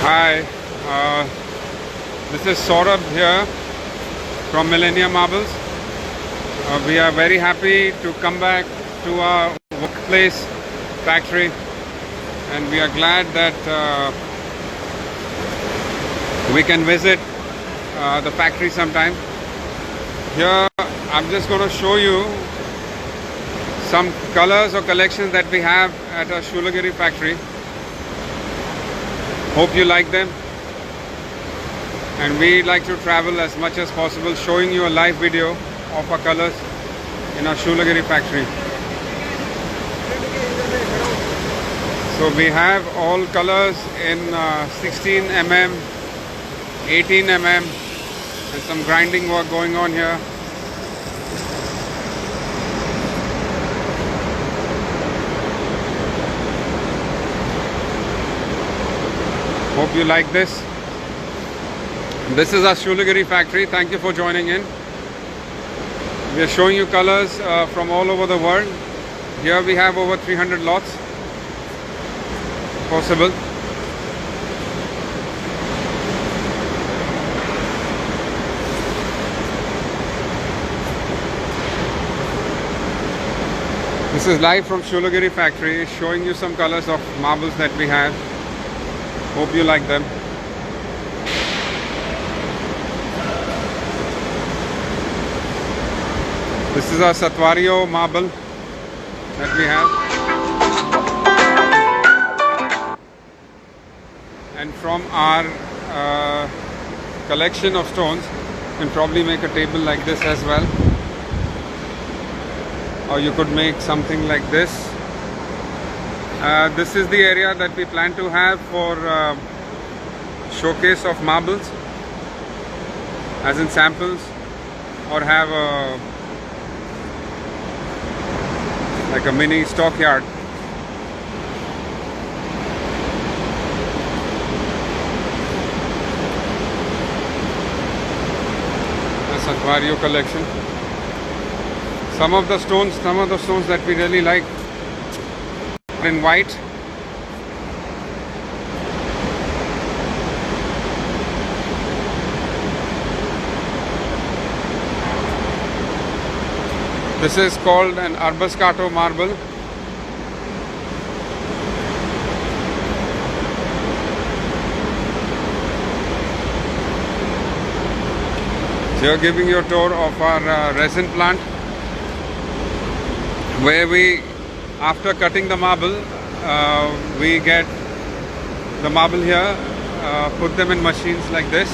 Hi, this is Saurabh here from Millennium Marbles. We are very happy to come back to our workplace factory, and we are glad that we can visit the factory sometime. Here I'm just going to show you some colors or collections that we have at our Shoolagiri factory. Hope you like them, and we like to travel as much as possible, showing you a live video of our colors in our Shoolagiri factory. So we have all colors in 16 mm, 18 mm. There's some grinding work going on here. Hope you like this. This is our Shoolagiri factory. Thank you for joining in. We are showing you colors from all over the world. Here we have over 300 lots possible. This is live from Shoolagiri factory, showing you some colors of marbles that we have. Hope you like them. This is our Satwario marble that we have. And from our collection of stones, you can probably make a table like this as well. Or you could make something like this. This is the area that we plan to have for showcase of marbles, as in samples, or have like a mini stockyard. The Satwario collection. Some of the stones that we really like in white. This is called an Arbuscato marble. So you're giving you a tour of our resin plant, where we, after cutting the marble, we get the marble here, put them in machines like this,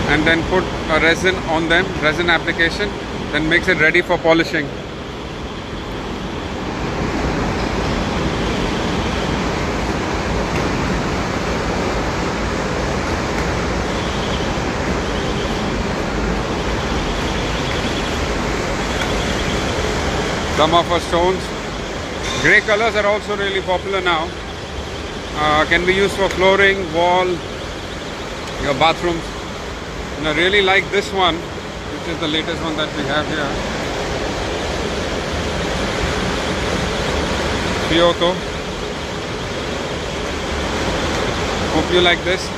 and then put a resin on them, resin application, then makes it ready for polishing. Some of our stones, grey colors are also really popular now. Can be used for flooring, wall, your bathrooms. And I really like this one, which is the latest one that we have here. Kyoto. Hope you like this.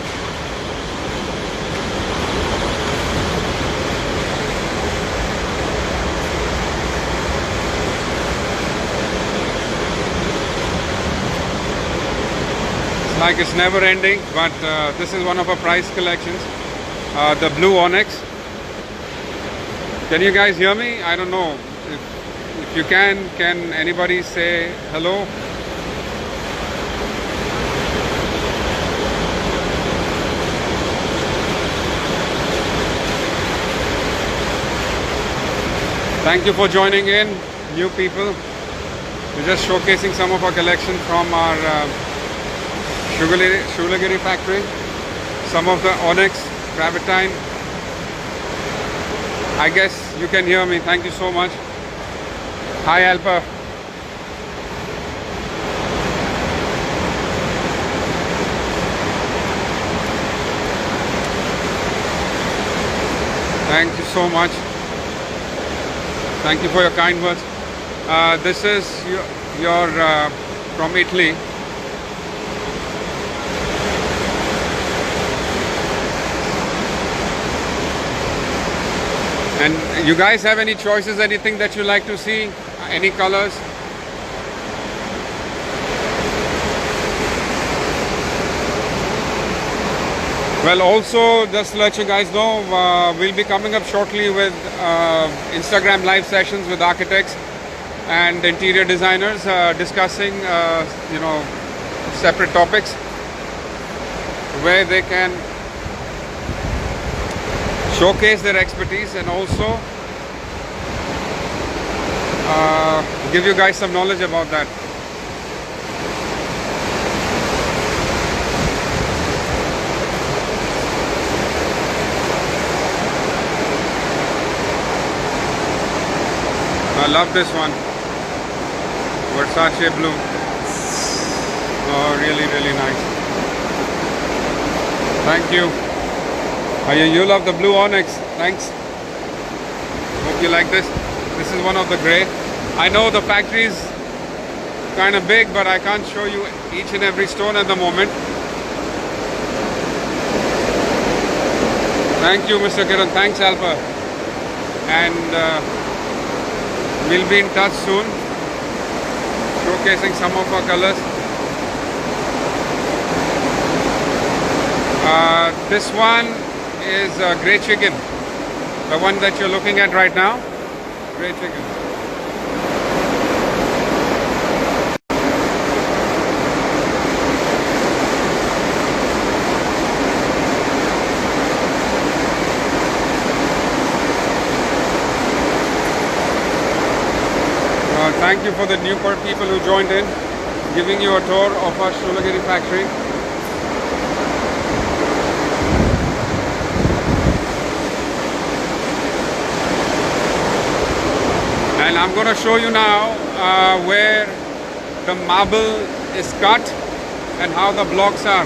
Like it's never ending, but this is one of our prize collections, the blue Onyx. Can you guys hear me? I don't know if you can anybody say hello? Thank you for joining in, new people. We're just showcasing some of our collection from our Shoolagiri factory. Some of the Onyx, Travertine. I guess you can hear me. Thank you so much. Hi Alpa. Thank you so much. Thank you for your kind words. This is your from Italy. And you guys have any choices, anything that you like to see? Any colors? Well, also just to let you guys know, we'll be coming up shortly with Instagram live sessions with architects and interior designers discussing separate topics where they can showcase their expertise and also give you guys some knowledge about that. I love this one, Versace blue. Oh, really, really nice. Thank you. You love the blue Onyx. Thanks. Hope you like this. This is one of the grey. I know the factory is kind of big, but I can't show you each and every stone at the moment. Thank you, Mr. Kiran. Thanks, Alpha. And we'll be in touch soon, showcasing some of our colors. This one is grey chicken, the one that you're looking at right now. Grey chicken. Thank you for the new people who joined in, giving you a tour of our Shoolagiri factory. And I'm going to show you now where the marble is cut and how the blocks are.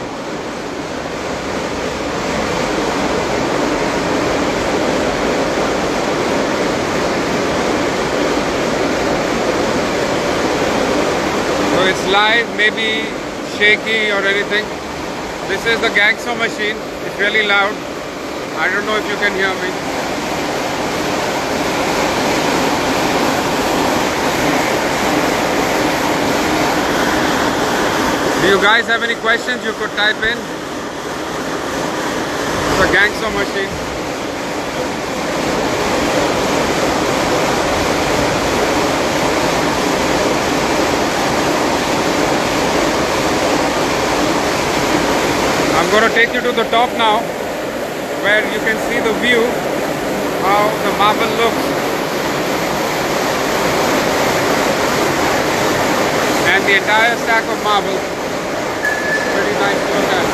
So it's live, maybe shaky or anything. This is the gangster machine. It's really loud. I don't know if you can hear me. Do you guys have any questions? You could type in. It's a gangster machine. I'm going to take you to the top now, where you can see the view, how the marble looks. And the entire stack of marble. Pretty nice to look at.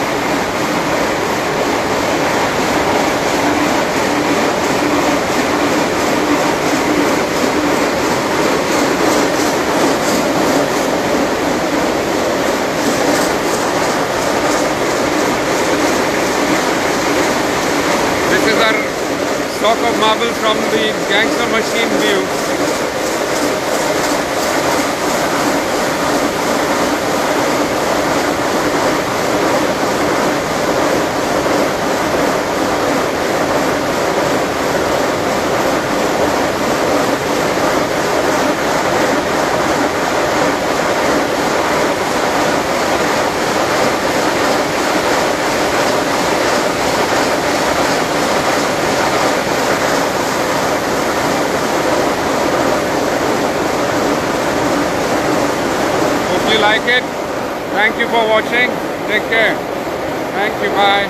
This is our stock of marble from the gangster machine view. Like it. Thank you for watching. Take care. Thank you. Bye.